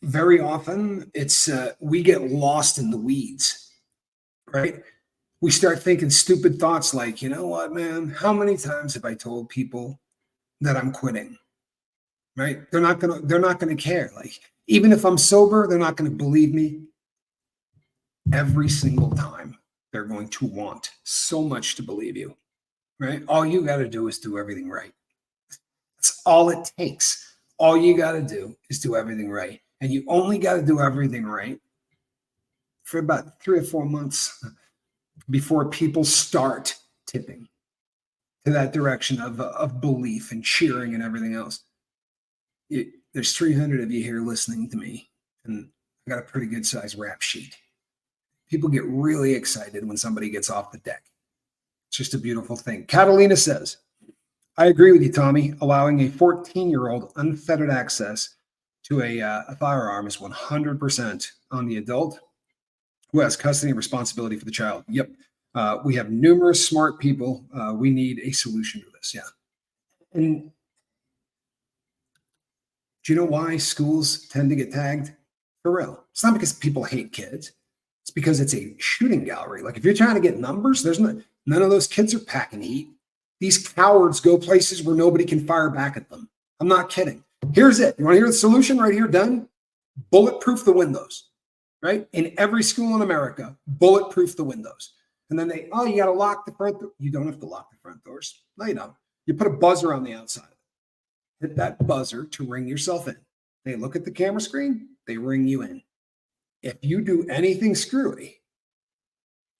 very often it's we get lost in the weeds, right? We start thinking stupid thoughts like, you know what, man, how many times have I told people that I'm quitting? Right? They're not gonna care. Like, even if I'm sober, they're not gonna believe me. Every single time they're going to want so much to believe you, right? All you got to do is do everything right. That's all it takes. All you got to do is do everything right. And you only got to do everything right for about 3 or 4 months before people start tipping to that direction of belief and cheering and everything else. There's 300 of you here listening to me, and I got a pretty good sized rap sheet. People get really excited when somebody gets off the deck. It's just a beautiful thing. Catalina says, I agree with you, Tommy. Allowing a 14-year-old unfettered access to a firearm is 100% on the adult who has custody and responsibility for the child. Yep. We have numerous smart people. We need a solution to this. Yeah. And do you know why schools tend to get tagged? For real. It's not because people hate kids. It's because it's a shooting gallery. Like, if you're trying to get numbers, none of those kids are packing heat. These cowards go places where nobody can fire back at them. I'm not kidding. Here's it. You want to hear the solution right here? Done. Bulletproof the windows, right? In every school in America, bulletproof the windows. And then you got to lock the front door. You don't have to lock the front doors. No, you don't. You put a buzzer on the outside. Hit that buzzer to ring yourself in. They look at the camera screen. They ring you in. If you do anything screwy,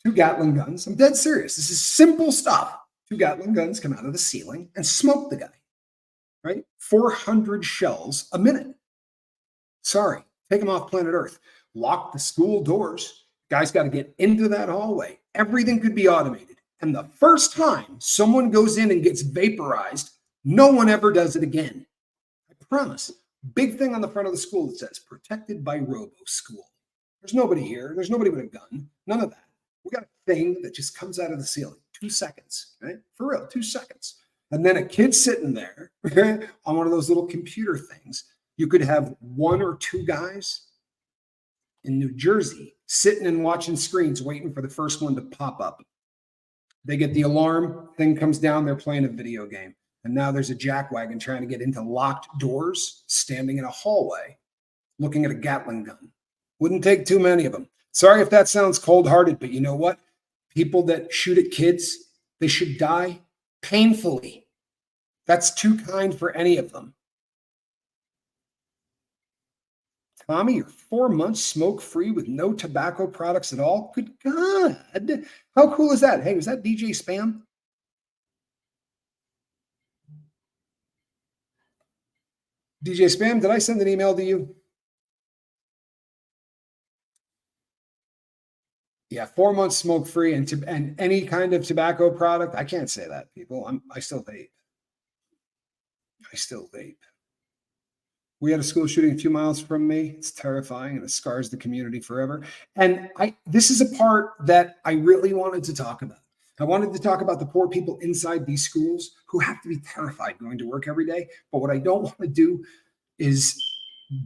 2 Gatling guns, I'm dead serious. This is simple stuff. 2 Gatling guns come out of the ceiling and smoke the guy. right? 400 shells a minute. Sorry, take them off planet Earth. Lock the school doors. Guys got to get into that hallway. Everything could be automated. And the first time someone goes in and gets vaporized, no one ever does it again. I promise. Big thing on the front of the school that says protected by Robo School. There's nobody here. There's nobody with a gun. None of that. We got a thing that just comes out of the ceiling. 2 seconds, right? For real, 2 seconds. And then a kid sitting there on one of those little computer things. You could have 1 or 2 guys in New Jersey sitting and watching screens waiting for the first one to pop up. They get the alarm, thing comes down, they're playing a video game. And now there's a jackwagon trying to get into locked doors, standing in a hallway, looking at a Gatling gun. Wouldn't take too many of them. Sorry if that sounds cold-hearted, but you know what? People that shoot at kids, they should die painfully. That's too kind for any of them. Tommy, you're 4 months smoke-free with no tobacco products at all? Good God. How cool is that? Hey, was that DJ Spam? DJ Spam, did I send an email to you? Yeah, 4 months smoke-free and any kind of tobacco product. I can't say that, people. I still vape. I still vape. We had a school shooting a few miles from me. It's terrifying and it scars the community forever. And this is a part that I really wanted to talk about. I wanted to talk about the poor people inside these schools who have to be terrified going to work every day. But what I don't want to do is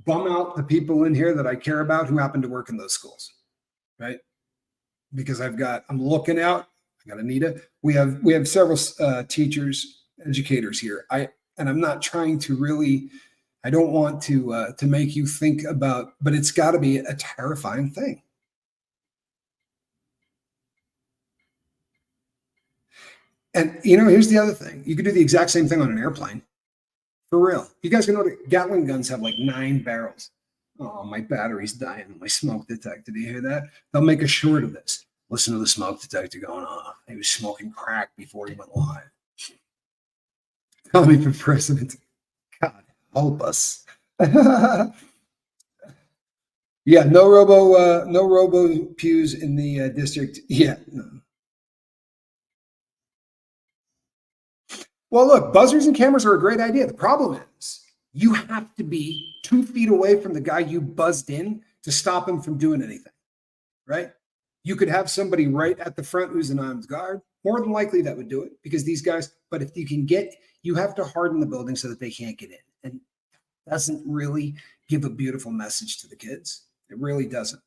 bum out the people in here that I care about who happen to work in those schools, right? Because I'm looking out. I got Anita. We have several teachers, educators here. And I'm not trying to really. I don't want to make you think about, but it's got to be a terrifying thing. And here's the other thing: you could do the exact same thing on an airplane, for real. You guys know that Gatling guns have like 9 barrels. Oh, my battery's dying on my smoke detector. Do you hear that? They'll make a short of this. Listen to the smoke detector going off. He was smoking crack before he went live. Tommy for president. God help us. Yeah, no robo pews in the district. Yeah. No. Well, look, buzzers and cameras are a great idea. The problem is you have to be 2 feet away from the guy you buzzed in to stop him from doing anything, right? You could have somebody right at the front who's an armed guard. More than likely that would do it because these guys, but if you have to harden the building so that they can't get in. And it doesn't really give a beautiful message to the kids. It really doesn't.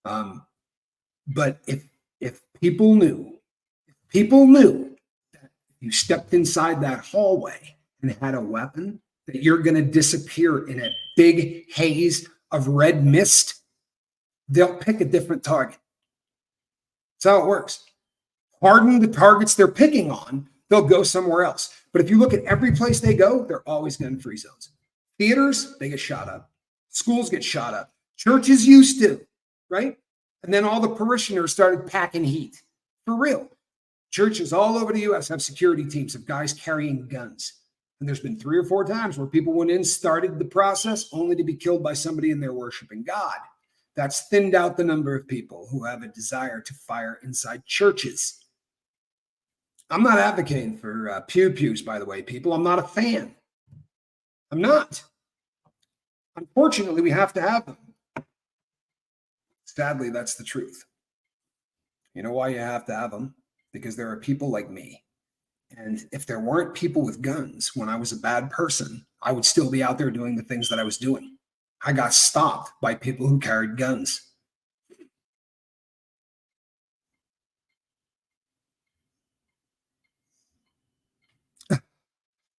But if people knew that you stepped inside that hallway and had a weapon, that you're going to disappear in a big haze of red mist, they'll pick a different target. That's how it works. Harden the targets they're picking on, they'll go somewhere else. But if you look at every place they go, they're always gun-free zones. Theaters, they get shot up. Schools get shot up. Churches used to, right? And then all the parishioners started packing heat. For real. Churches all over the U.S. have security teams of guys carrying guns. And there's been 3 or 4 times where people went in, started the process, only to be killed by somebody in there worshiping God. That's thinned out the number of people who have a desire to fire inside churches. I'm not advocating for pews, by the way, people. I'm not a fan. I'm not. Unfortunately, we have to have them. Sadly, that's the truth. You know why you have to have them? Because there are people like me. And if there weren't people with guns when I was a bad person, I would still be out there doing the things that I was doing. I got stopped by people who carried guns.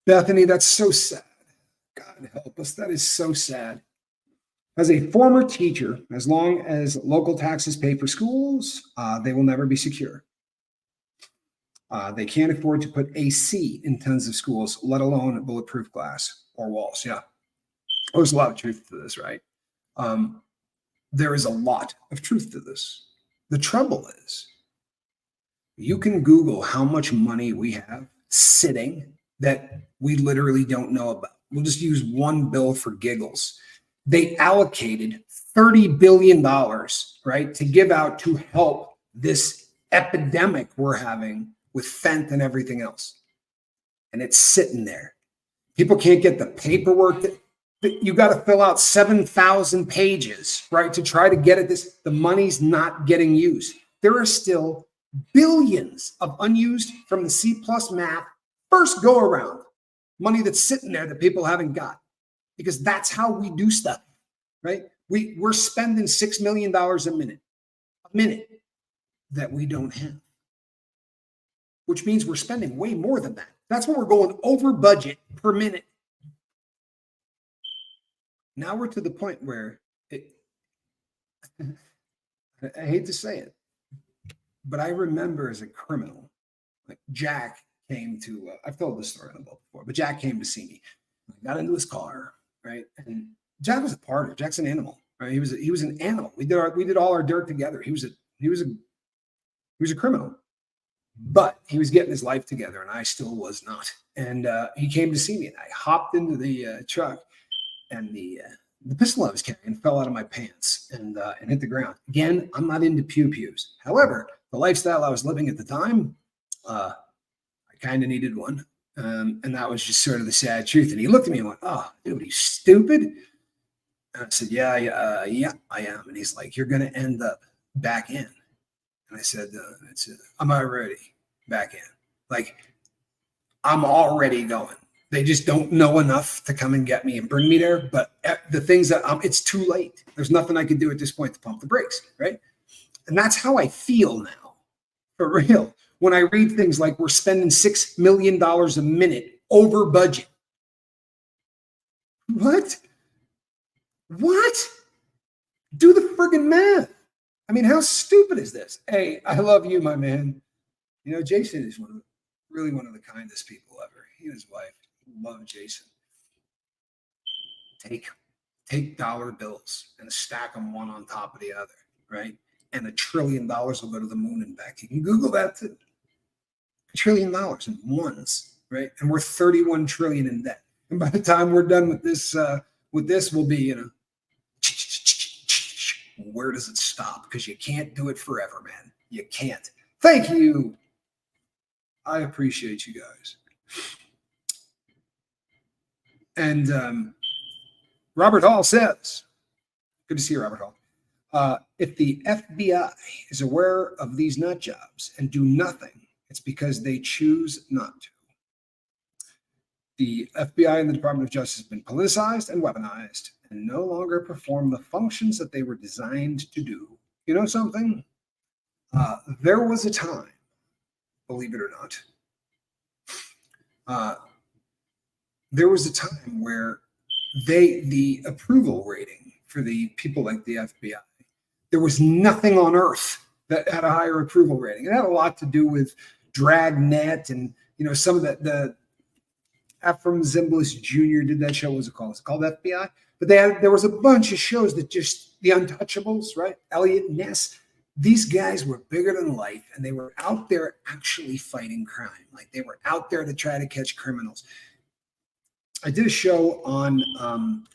Bethany, that's so sad. God help us. That is so sad. As a former teacher, as long as local taxes pay for schools, they will never be secure. They can't afford to put AC in tons of schools, let alone bulletproof glass or walls. Yeah. There's a lot of truth to this, right? There is a lot of truth to this. The trouble is, you can Google how much money we have sitting that we literally don't know about. We'll just use one bill for giggles. They allocated $30 billion, right, to give out to help this epidemic we're having with fent and everything else. And it's sitting there. People can't get the paperwork that you got to fill out 7,000 pages, right, to try to get at this. The money's not getting used. There are still billions of unused from the C+ math first go around money that's sitting there that people haven't got, because that's how we do stuff, right? We're spending $6 million a minute that we don't have, which means we're spending way more than that. That's when we're going over budget per minute. Now we're to the point where I hate to say it, but I remember as a criminal, like Jack came to, I've told this story on the boat before, but Jack came to see me. I got into his car, right? And Jack was a partner. Jack's an animal, right? He was an animal. We did all our dirt together. He was a criminal, but he was getting his life together, and I still was not. And he came to see me, and I hopped into the truck, and the pistol I was carrying fell out of my pants and hit the ground. Again, I'm not into pew-pews. However, the lifestyle I was living at the time, I kind of needed one. And that was just sort of the sad truth. And he looked at me and went, "Oh, dude, are you stupid?" And I said, yeah, I am. And he's like, "You're going to end up back in." And I said, "I'm already back in. Like, I'm already going. They just don't know enough to come and get me and bring me there. But the things that it's too late. There's nothing I can do at this point to pump the brakes, right?" And that's how I feel now, for real. When I read things like we're spending $6 million a minute over budget. What? Do the friggin' math. I mean, how stupid is this? Hey, I love you, my man. You know, Jason is really one of the kindest people ever. He and his wife love Jason. Take dollar bills and stack them one on top of the other, right? And $1 trillion will go to the moon and back. You can Google that too. $1 trillion in ones, right? And we're 31 trillion in debt. And by the time we're done with this, we'll be, where does it stop? Because you can't do it forever, man. You can't. Thank you. I appreciate you guys. And Robert Hall says, good to see you, Robert Hall. If the FBI is aware of these nut jobs and do nothing, it's because they choose not to. The FBI and the Department of Justice have been politicized and weaponized and no longer perform the functions that they were designed to do. You know something? There was a time, believe it or not, there was a time where the approval rating for the people like the FBI, there was nothing on earth that had a higher approval rating. It had a lot to do with Dragnet and, some of the Ephraim Zimbalist Jr. did that show. What was it called? It's called FBI. But there was a bunch of shows that just, the Untouchables, right? Elliot Ness. These guys were bigger than life, and they were out there actually fighting crime. Like, they were out there to try to catch criminals. I did a show on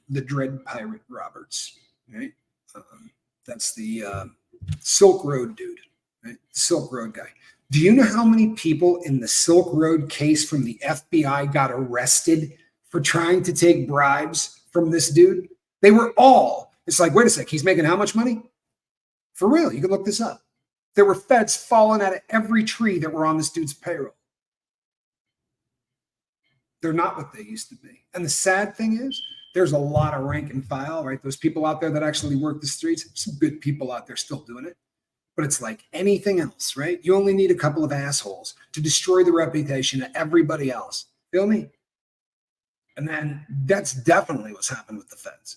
the Dread Pirate Roberts, right? That's the Silk Road dude, right? Silk Road guy. Do you know how many people in the Silk Road case from the FBI got arrested for trying to take bribes from this dude? They were all, it's like, wait a sec, he's making how much money? For real, you can look this up. There were feds falling out of every tree that were on this dude's payroll. They're not what they used to be. And the sad thing is, there's a lot of rank and file, right? Those people out there that actually work the streets, some good people out there still doing it. But it's like anything else, right? You only need a couple of assholes to destroy the reputation of everybody else. Feel me? And then that's definitely what's happened with the feds.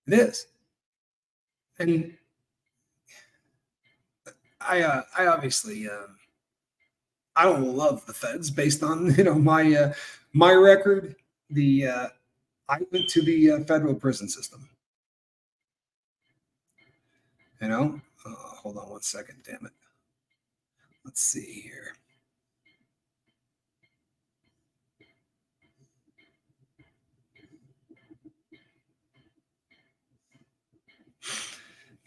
It is. And I obviously I don't love the feds based on my record. I went to the federal prison system. Hold on one second, damn it. Let's see here.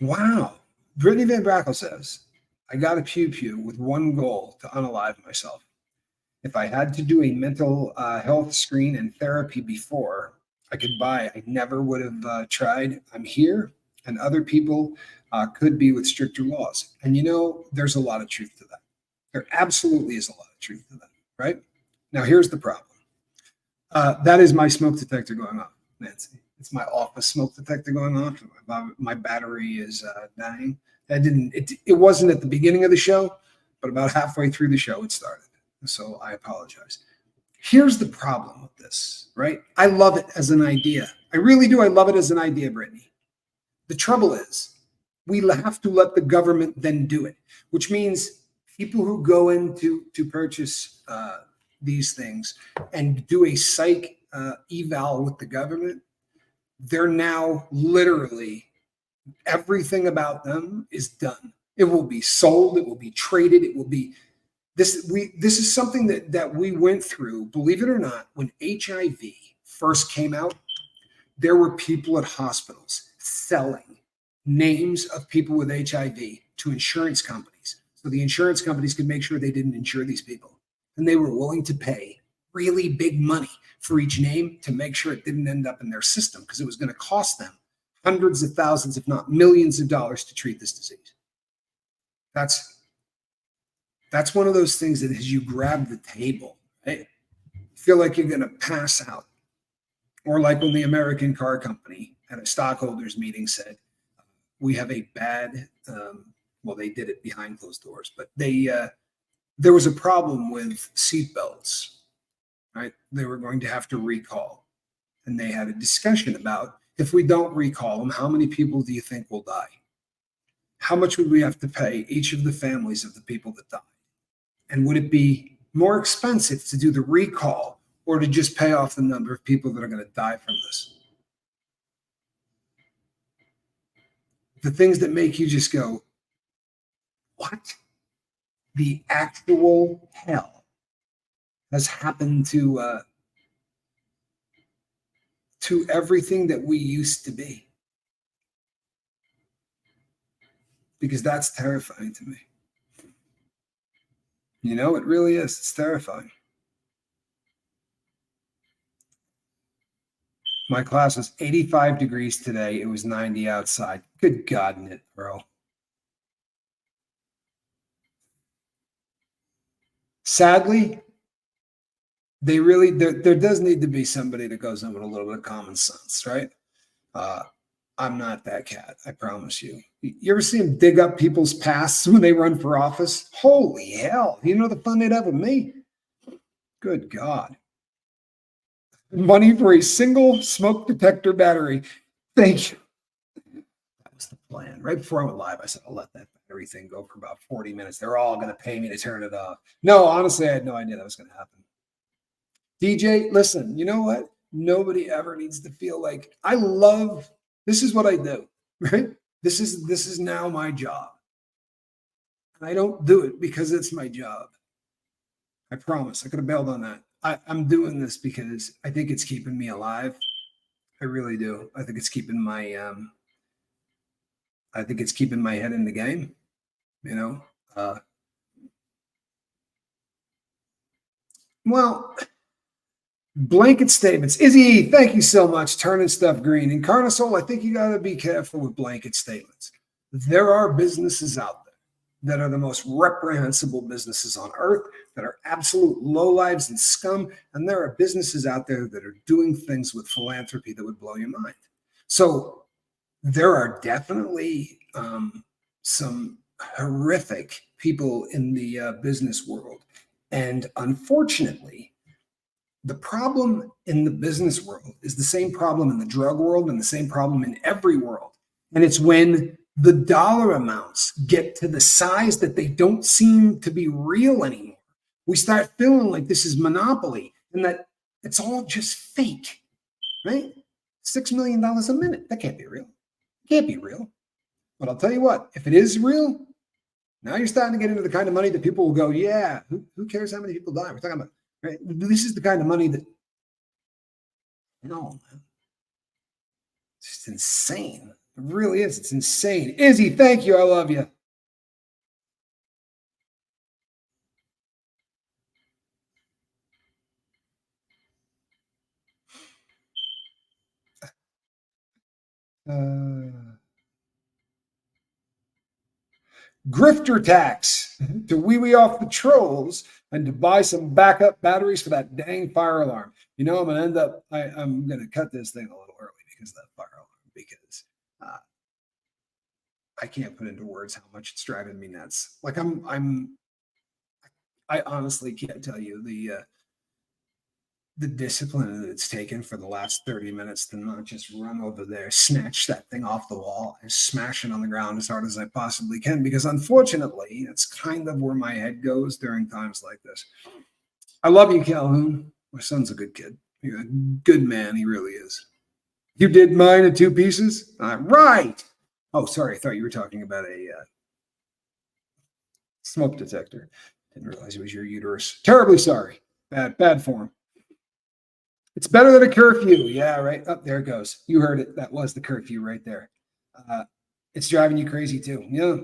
Wow. Brittany Van Brackle says, I got a pew-pew with one goal, to unalive myself. If I had to do a mental health screen and therapy before I could buy, I never would have tried. I'm here, and other people could be with stricter laws. And there's a lot of truth to that. There absolutely is a lot of truth to that, right? Now, here's the problem. That is my smoke detector going off, Nancy. It's my office smoke detector going off. My battery is dying. It wasn't at the beginning of the show, but about halfway through the show, it started. So I apologize. Here's the problem with this, right? I love it as an idea. I really do. I love it as an idea, Brittany. The trouble is we have to let the government then do it, which means people who go in to purchase these things and do a psych eval with the government, they're now literally, everything about them is done. It will be sold. It will be traded. It will be this is something that we went through, believe it or not. When HIV first came out, there were people at hospitals selling names of people with HIV to insurance companies, so the insurance companies could make sure they didn't insure these people. And they were willing to pay really big money for each name to make sure it didn't end up in their system, because it was going to cost them hundreds of thousands, if not millions of dollars to treat this disease. That's one of those things that as you grab the table, right, feel like you're going to pass out. Or like when the American Car Company at a stockholders meeting said, we have a bad, well, they did it behind closed doors, but there was a problem with seatbelts, right? They were going to have to recall. And they had a discussion about, if we don't recall them, how many people do you think will die? How much would we have to pay each of the families of the people that died? And would it be more expensive to do the recall or to just pay off the number of people that are going to die from this? The things that make you just go, what the actual hell has happened to everything that we used to be? Because that's terrifying to me. It really is. It's terrifying. My class was 85 degrees today. It was 90 outside. Good God, Knit, bro. Sadly, there does need to be somebody that goes in with a little bit of common sense, right? I'm not that cat, I promise you. You ever see them dig up people's pasts when they run for office? Holy hell. You know the fun they'd have with me? Good God. Money for a single smoke detector battery. Thank you. That was the plan. Right before I went live, I said, I'll let that battery thing go for about 40 minutes. They're all going to pay me to turn it off. No, honestly, I had no idea that was going to happen. DJ, listen, you know what? Nobody ever needs to feel like this is what I do, right? This is now my job. And I don't do it because it's my job. I promise. I could have bailed on that. I'm doing this because I think it's keeping me alive. I really do. I think it's keeping my head in the game, well, blanket statements. Izzy, thank you so much. Turning stuff green. And Carnosol, I think you got to be careful with blanket statements. There are businesses out there that are the most reprehensible businesses on earth, that are absolute lowlives and scum. And there are businesses out there that are doing things with philanthropy that would blow your mind. So there are definitely some horrific people in the business world. And unfortunately, the problem in the business world is the same problem in the drug world and the same problem in every world. And it's when the dollar amounts get to the size that they don't seem to be real anymore. We start feeling like this is monopoly and that it's all just fake, right? $6 million a minute. That can't be real. It can't be real. But I'll tell you what, if it is real, now you're starting to get into the kind of money that people will go, yeah, who cares how many people die? We're talking about, right? This is the kind of money that, no, man. It's just insane. It really is. It's insane. Izzy, thank you. I love you. Grifter tax to wee off the trolls and to buy some backup batteries for that dang fire alarm. I'm going to end up, I'm going to cut this thing a little early because of that fire alarm, because I can't put into words how much it's driving me nuts. Like I honestly can't tell you the discipline that it's taken for the last 30 minutes to not just run over there, snatch that thing off the wall, and smash it on the ground as hard as I possibly can. Because unfortunately, it's kind of where my head goes during times like this. I love you, Calhoun. My son's a good kid. He's a good man. He really is. You did mine in 2 pieces? Right. Oh, sorry. I thought you were talking about a smoke detector. Didn't realize it was your uterus. Terribly sorry. Bad form. It's better than a curfew. Yeah, right. Up there it goes. You heard it. That was the curfew right there. It's driving you crazy too. Yeah.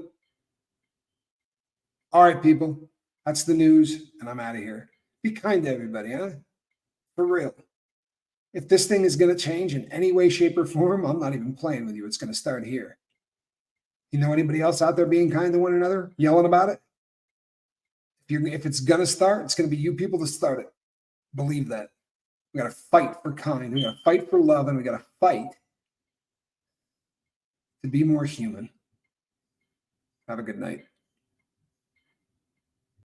All right, people. That's the news, and I'm out of here. Be kind to everybody, huh? For real. If this thing is going to change in any way, shape, or form, I'm not even playing with you. It's going to start here. You know anybody else out there being kind to one another, yelling about it? If it's going to start, it's going to be you people to start it. Believe that. We got to fight for kind. We got to fight for love, and we got to fight to be more human. Have a good night.